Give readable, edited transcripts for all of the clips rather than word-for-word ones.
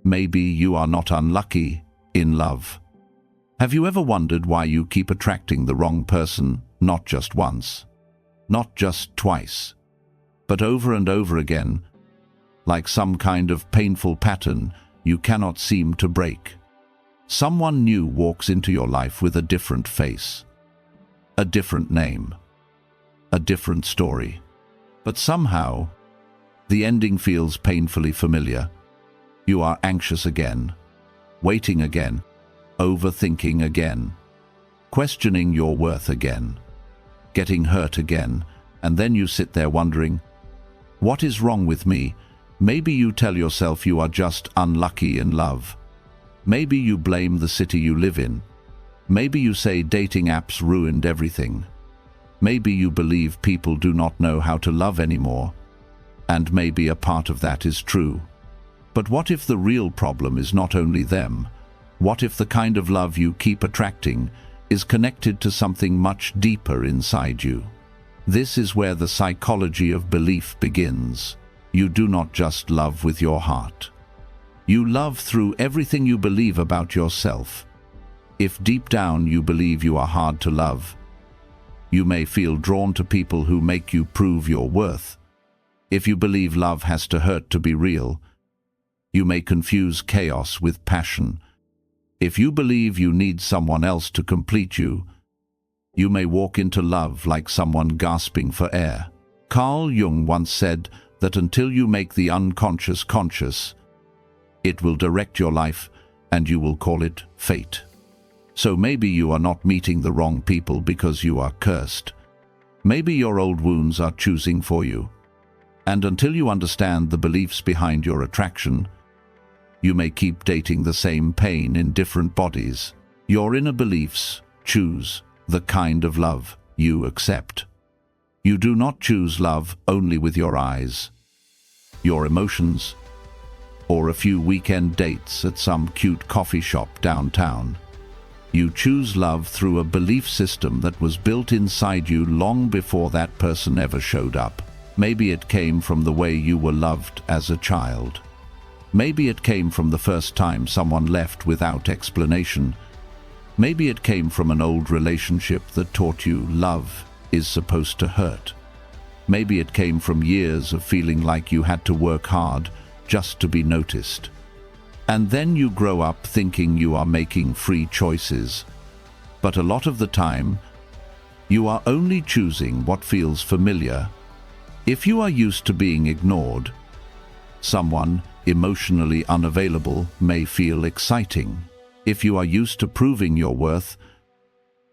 maybe you are not unlucky in love. Have you ever wondered why you keep attracting the wrong person, not just once, not just twice, but over and over again, like some kind of painful pattern you cannot seem to break? Someone new walks into your life with a different face, a different name, a different story. But somehow, the ending feels painfully familiar. You are anxious again, waiting again, overthinking again, questioning your worth again, getting hurt again, and then you sit there wondering, what is wrong with me? Maybe you tell yourself you are just unlucky in love. Maybe you blame the city you live in. Maybe you say dating apps ruined everything. Maybe you believe people do not know how to love anymore. And maybe a part of that is true. But what if the real problem is not only them? What if the kind of love you keep attracting is connected to something much deeper inside you? This is where the psychology of belief begins. You do not just love with your heart. You love through everything you believe about yourself. If deep down you believe you are hard to love, you may feel drawn to people who make you prove your worth. If you believe love has to hurt to be real, you may confuse chaos with passion. If you believe you need someone else to complete you, you may walk into love like someone gasping for air. Carl Jung once said that until you make the unconscious conscious, it will direct your life and you will call it fate. So maybe you are not meeting the wrong people because you are cursed. Maybe your old wounds are choosing for you. And until you understand the beliefs behind your attraction, you may keep dating the same pain in different bodies. Your inner beliefs choose the kind of love you accept. You do not choose love only with your eyes, your emotions, or a few weekend dates at some cute coffee shop downtown. You choose love through a belief system that was built inside you long before that person ever showed up. Maybe it came from the way you were loved as a child. Maybe it came from the first time someone left without explanation. Maybe it came from an old relationship that taught you love is supposed to hurt. Maybe it came from years of feeling like you had to work hard just to be noticed. And then you grow up thinking you are making free choices. But a lot of the time, you are only choosing what feels familiar. If you are used to being ignored, someone emotionally unavailable may feel exciting. If you are used to proving your worth,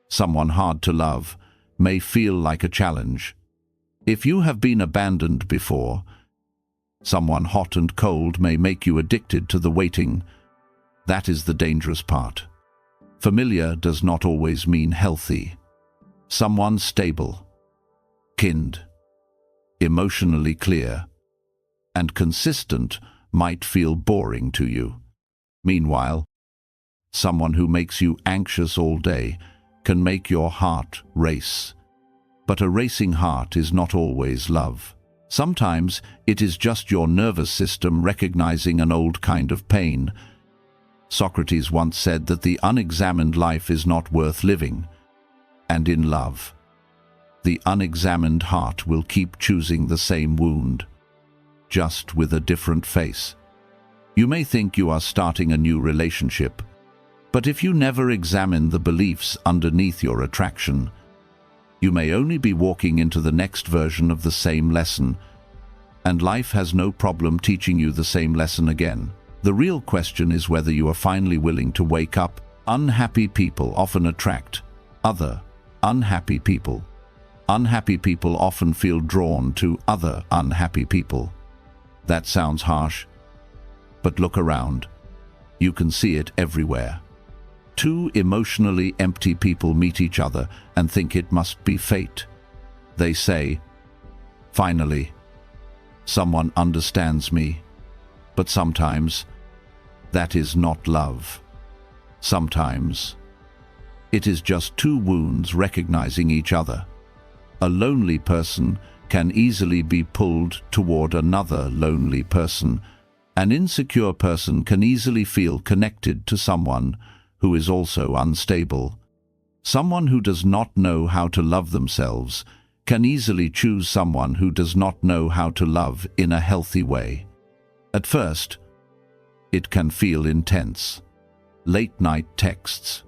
someone hard to love may feel like a challenge. If you have been abandoned before, someone hot and cold may make you addicted to the waiting. That is the dangerous part. Familiar does not always mean healthy. Someone stable, kind, emotionally clear, and consistent might feel boring to you. Meanwhile, someone who makes you anxious all day can make your heart race. But a racing heart is not always love. Sometimes it is just your nervous system recognizing an old kind of pain. Socrates once said that the unexamined life is not worth living. And in love, the unexamined heart will keep choosing the same wound, just with a different face. You may think you are starting a new relationship, but if you never examine the beliefs underneath your attraction, you may only be walking into the next version of the same lesson, and life has no problem teaching you the same lesson again. The real question is whether you are finally willing to wake up. Unhappy people often attract other unhappy people. Unhappy people often feel drawn to other unhappy people. That sounds harsh, but look around. You can see it everywhere. Two emotionally empty people meet each other and think it must be fate. They say, "Finally, someone understands me." But sometimes, that is not love. Sometimes, it is just two wounds recognizing each other. A lonely person can easily be pulled toward another lonely person, An insecure person can easily feel connected to someone who is also unstable. Someone who does not know how to love themselves can easily choose someone who does not know how to love in a healthy way. At first, it can feel intense. Late-night texts,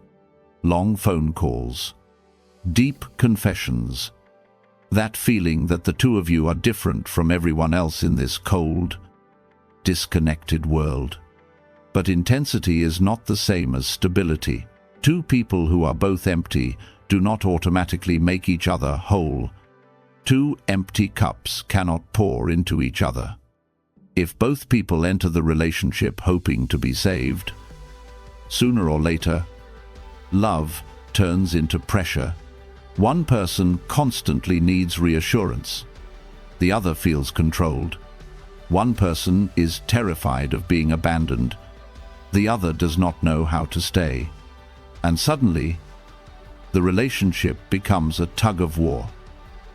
long phone calls, deep confessions. That feeling that the two of you are different from everyone else in this cold, disconnected world. But intensity is not the same as stability. Two people who are both empty do not automatically make each other whole. Two empty cups cannot pour into each other. If both people enter the relationship hoping to be saved, sooner or later, love turns into pressure. One person constantly needs reassurance. The other feels controlled. One person is terrified of being abandoned. The other does not know how to stay. And suddenly, the relationship becomes a tug of war.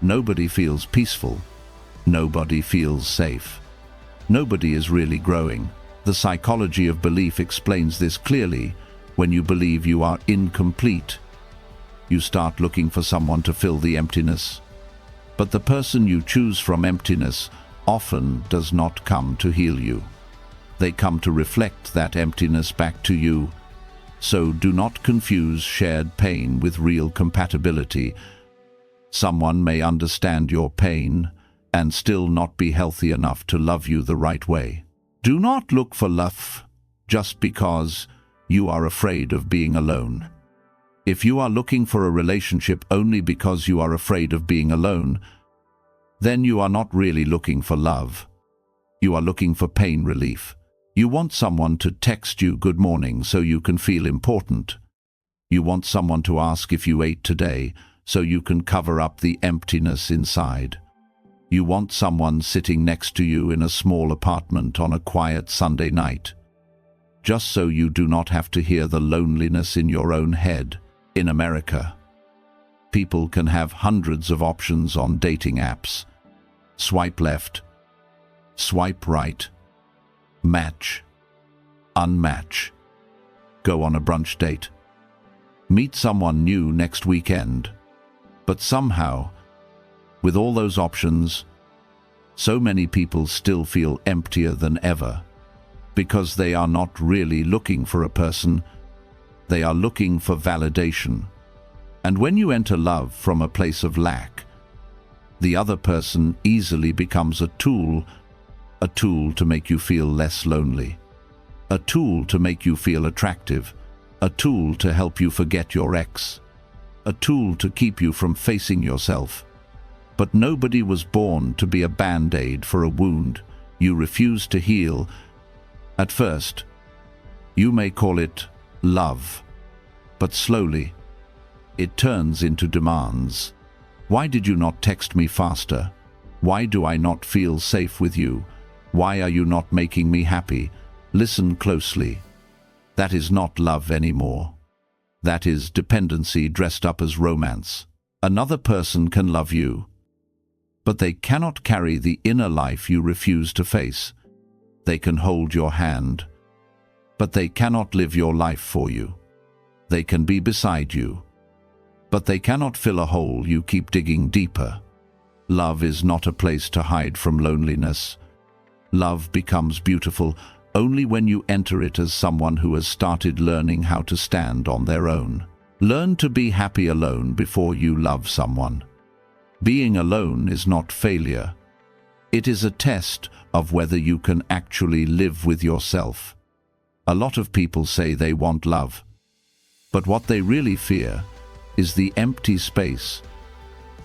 Nobody feels peaceful. Nobody feels safe. Nobody is really growing. The psychology of belief explains this clearly. When you believe you are incomplete, you start looking for someone to fill the emptiness. But the person you choose from emptiness often does not come to heal you. They come to reflect that emptiness back to you. So do not confuse shared pain with real compatibility. Someone may understand your pain and still not be healthy enough to love you the right way. Do not look for love just because you are afraid of being alone. If you are looking for a relationship only because you are afraid of being alone, then you are not really looking for love. You are looking for pain relief. You want someone to text you good morning so you can feel important. You want someone to ask if you ate today so you can cover up the emptiness inside. You want someone sitting next to you in a small apartment on a quiet Sunday night, just so you do not have to hear the loneliness in your own head. In America, people can have hundreds of options on dating apps. Swipe left, swipe right, match, unmatch, go on a brunch date, meet someone new next weekend. But somehow, with all those options, so many people still feel emptier than ever, because they are not really looking for a person. They are looking for validation. And when you enter love from a place of lack, the other person easily becomes a tool to make you feel less lonely, a tool to make you feel attractive, a tool to help you forget your ex, a tool to keep you from facing yourself. But nobody was born to be a band-aid for a wound you refuse to heal. At first, you may call it love, but slowly, it turns into demands. Why did you not text me faster? Why do I not feel safe with you? Why are you not making me happy? Listen closely. That is not love anymore. That is dependency dressed up as romance. Another person can love you, but they cannot carry the inner life you refuse to face. They can hold your hand, but they cannot live your life for you. They can be beside you, but they cannot fill a hole you keep digging deeper. Love is not a place to hide from loneliness. Love becomes beautiful only when you enter it as someone who has started learning how to stand on their own. Learn to be happy alone before you love someone. Being alone is not failure. It is a test of whether you can actually live with yourself. A lot of people say they want love, but what they really fear is the empty space.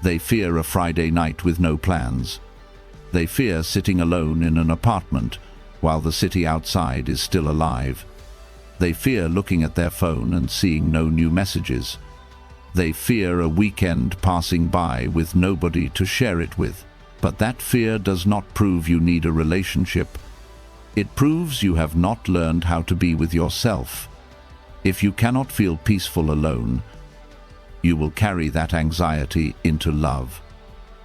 They fear a Friday night with no plans. They fear sitting alone in an apartment while the city outside is still alive. They fear looking at their phone and seeing no new messages. They fear a weekend passing by with nobody to share it with. But that fear does not prove you need a relationship. It proves you have not learned how to be with yourself. If you cannot feel peaceful alone, you will carry that anxiety into love.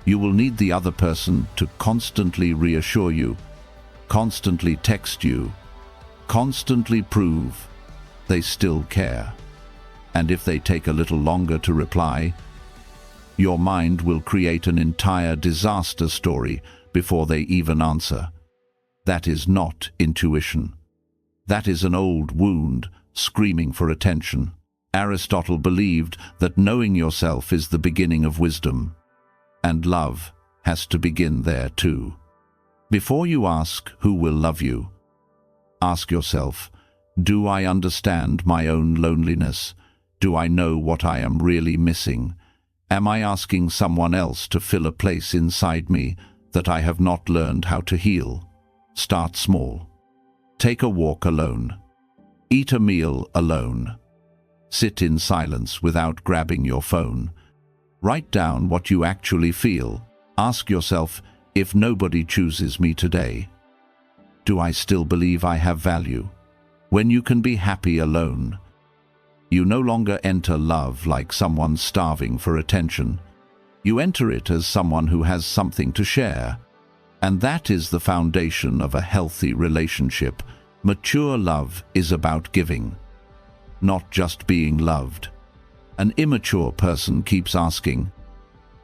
You will need the other person to constantly reassure you constantly text you, constantly prove they still care. And if they take a little longer to reply, your mind will create an entire disaster story before they even answer. That is not intuition. That is an old wound screaming for attention. Aristotle believed that knowing yourself is the beginning of wisdom, and love has to begin there too. Before you ask who will love you, ask yourself, do I understand my own loneliness? Do I know what I am really missing? Am I asking someone else to fill a place inside me that I have not learned how to heal? Start small. Take a walk alone. Eat a meal alone. Sit in silence without grabbing your phone. Write down what you actually feel. Ask yourself, if nobody chooses me today, do I still believe I have value? When you can be happy alone, you no longer enter love like someone starving for attention. You enter it as someone who has something to share. And that is the foundation of a healthy relationship. Mature love is about giving, not just being loved. An immature person keeps asking,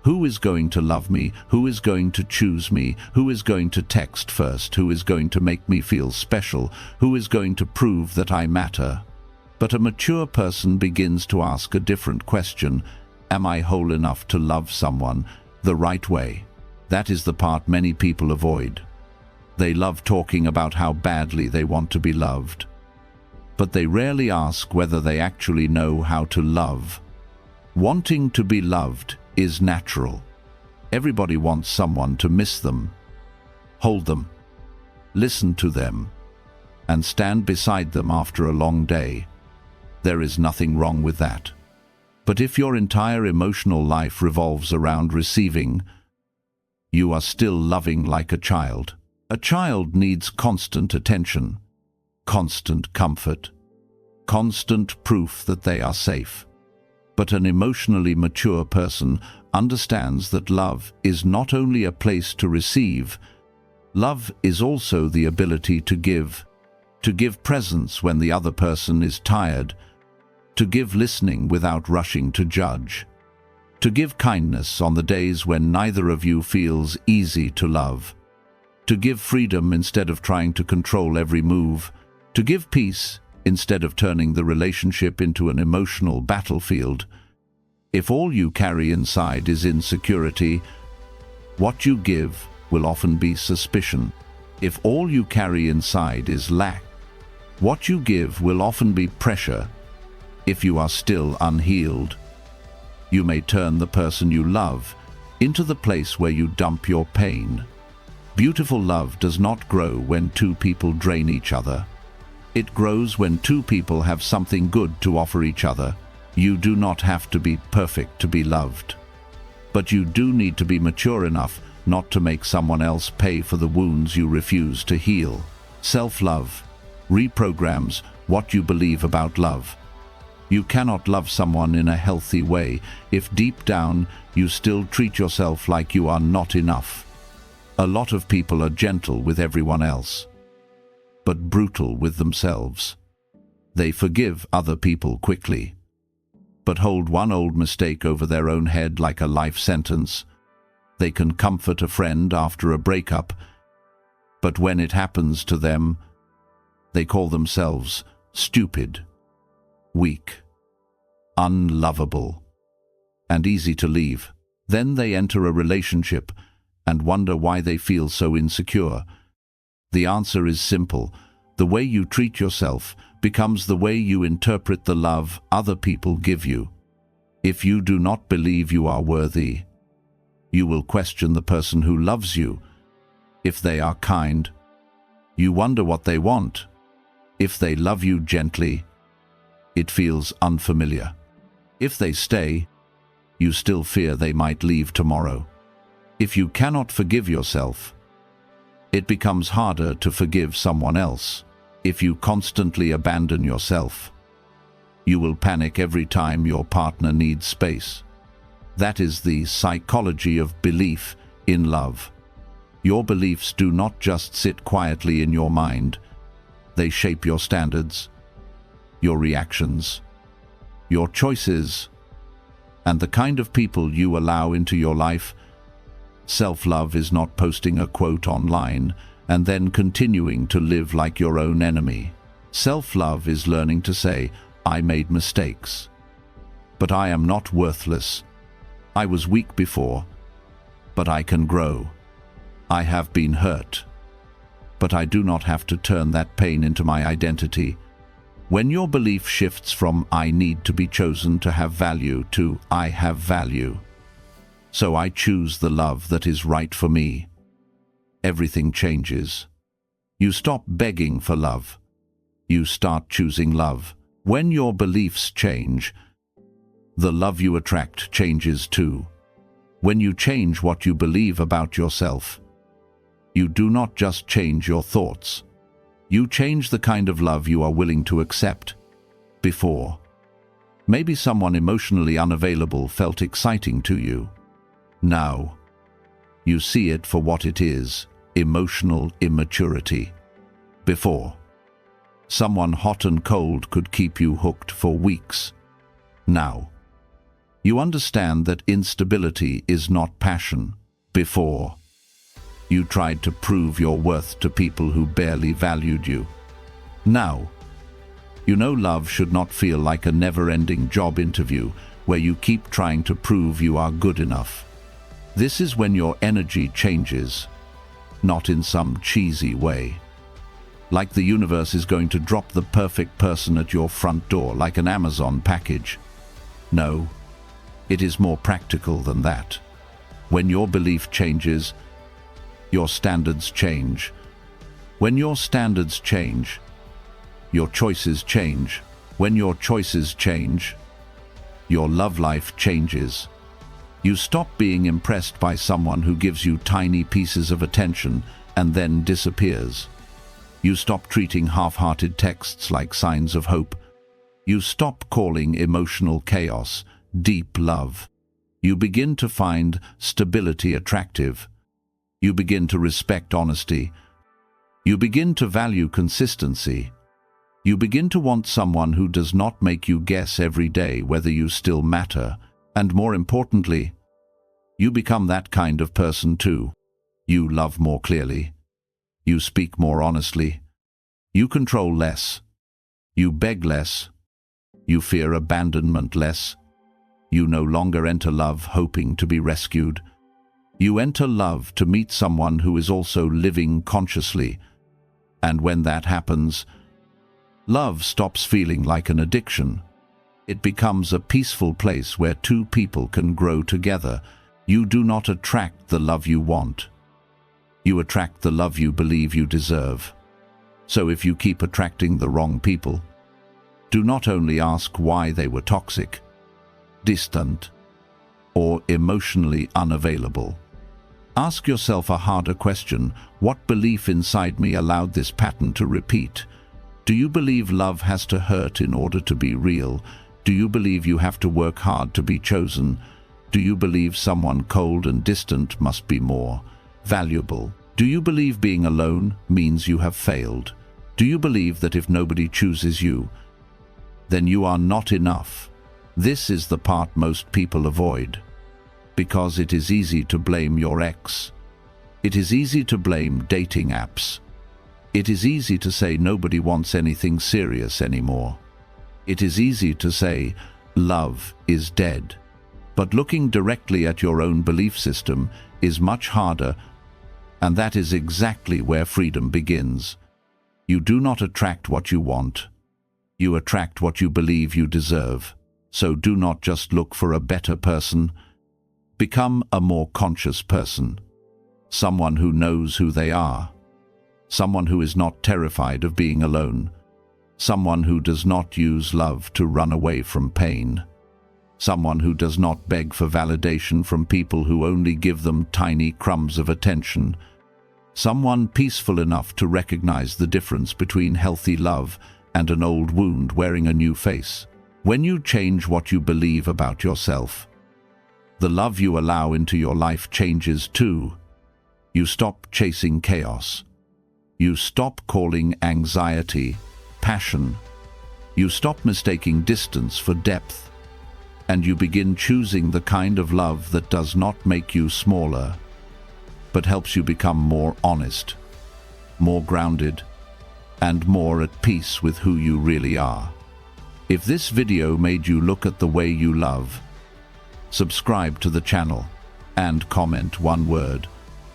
who is going to love me? Who is going to choose me? Who is going to text first? Who is going to make me feel special? Who is going to prove that I matter? But a mature person begins to ask a different question. Am I whole enough to love someone the right way? That is the part many people avoid. They love talking about how badly they want to be loved, but they rarely ask whether they actually know how to love. Wanting to be loved is natural. Everybody wants someone to miss them, hold them, listen to them, and stand beside them after a long day. There is nothing wrong with that. But if your entire emotional life revolves around receiving, you are still loving like a child. A child needs constant attention, constant comfort, constant proof that they are safe. But an emotionally mature person understands that love is not only a place to receive, love is also the ability to give presence when the other person is tired, to give listening without rushing to judge, to give kindness on the days when neither of you feels easy to love, to give freedom instead of trying to control every move, to give peace instead of turning the relationship into an emotional battlefield. If all you carry inside is insecurity, what you give will often be suspicion. If all you carry inside is lack, what you give will often be pressure. If you are still unhealed, you may turn the person you love into the place where you dump your pain. Beautiful love does not grow when two people drain each other. It grows when two people have something good to offer each other. You do not have to be perfect to be loved, but you do need to be mature enough not to make someone else pay for the wounds you refuse to heal. Self-love reprograms what you believe about love. You cannot love someone in a healthy way if deep down you still treat yourself like you are not enough. A lot of people are gentle with everyone else, but brutal with themselves. They forgive other people quickly, but hold one old mistake over their own head like a life sentence. They can comfort a friend after a breakup, but when it happens to them, they call themselves stupid, weak, unlovable, and easy to leave. Then they enter a relationship and wonder why they feel so insecure. The answer is simple. The way you treat yourself becomes the way you interpret the love other people give you. If you do not believe you are worthy, you will question the person who loves you. If they are kind, you wonder what they want. If they love you gently, it feels unfamiliar. If they stay, you still fear they might leave tomorrow. If you cannot forgive yourself, it becomes harder to forgive someone else. If you constantly abandon yourself, you will panic every time your partner needs space. That is the psychology of belief in love. Your beliefs do not just sit quietly in your mind. They shape your standards, your reactions, your choices, and the kind of people you allow into your life. Self-love is not posting a quote online and then continuing to live like your own enemy. Self-love is learning to say, I made mistakes, but I am not worthless. I was weak before, but I can grow. I have been hurt, but I do not have to turn that pain into my identity. When your belief shifts from I need to be chosen to have value to I have value, so I choose the love that is right for me, everything changes. You stop begging for love. You start choosing love. When your beliefs change, the love you attract changes too. When you change what you believe about yourself, you do not just change your thoughts. You change the kind of love you are willing to accept. Before, maybe someone emotionally unavailable felt exciting to you. Now, you see it for what it is, emotional immaturity. Before, someone hot and cold could keep you hooked for weeks. Now, you understand that instability is not passion. Before, you tried to prove your worth to people who barely valued you. Now, you know love should not feel like a never-ending job interview where you keep trying to prove you are good enough. This is when your energy changes, not in some cheesy way. Like the universe is going to drop the perfect person at your front door like an Amazon package. No, it is more practical than that. When your belief changes, your standards change. When your standards change, your choices change. When your choices change, your love life changes. You stop being impressed by someone who gives you tiny pieces of attention and then disappears. You stop treating half-hearted texts like signs of hope. You stop calling emotional chaos deep love. You begin to find stability attractive. You begin to respect honesty. You begin to value consistency. You begin to want someone who does not make you guess every day whether you still matter. And more importantly, you become that kind of person too. You love more clearly. You speak more honestly. You control less. You beg less. You fear abandonment less. You no longer enter love hoping to be rescued. You enter love to meet someone who is also living consciously. And when that happens, love stops feeling like an addiction. It becomes a peaceful place where two people can grow together. You do not attract the love you want. You attract the love you believe you deserve. So if you keep attracting the wrong people, do not only ask why they were toxic, distant, or emotionally unavailable. Ask yourself a harder question: what belief inside me allowed this pattern to repeat? Do you believe love has to hurt in order to be real? Do you believe you have to work hard to be chosen? Do you believe someone cold and distant must be more valuable? Do you believe being alone means you have failed? Do you believe that if nobody chooses you, then you are not enough? This is the part most people avoid, because it is easy to blame your ex. It is easy to blame dating apps. It is easy to say nobody wants anything serious anymore. It is easy to say love is dead. But looking directly at your own belief system is much harder, and that is exactly where freedom begins. You do not attract what you want. You attract what you believe you deserve. So do not just look for a better person. Become a more conscious person. Someone who knows who they are. Someone who is not terrified of being alone. Someone who does not use love to run away from pain. Someone who does not beg for validation from people who only give them tiny crumbs of attention. Someone peaceful enough to recognize the difference between healthy love and an old wound wearing a new face. When you change what you believe about yourself, the love you allow into your life changes too. You stop chasing chaos. You stop calling anxiety passion. You stop mistaking distance for depth. And you begin choosing the kind of love that does not make you smaller, but helps you become more honest, more grounded, and more at peace with who you really are. If this video made you look at the way you love, subscribe to the channel and comment one word,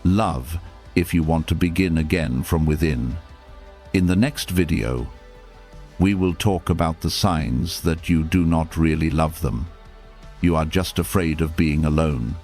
love, if you want to begin again from within. In the next video, we will talk about the signs that you do not really love them. You are just afraid of being alone.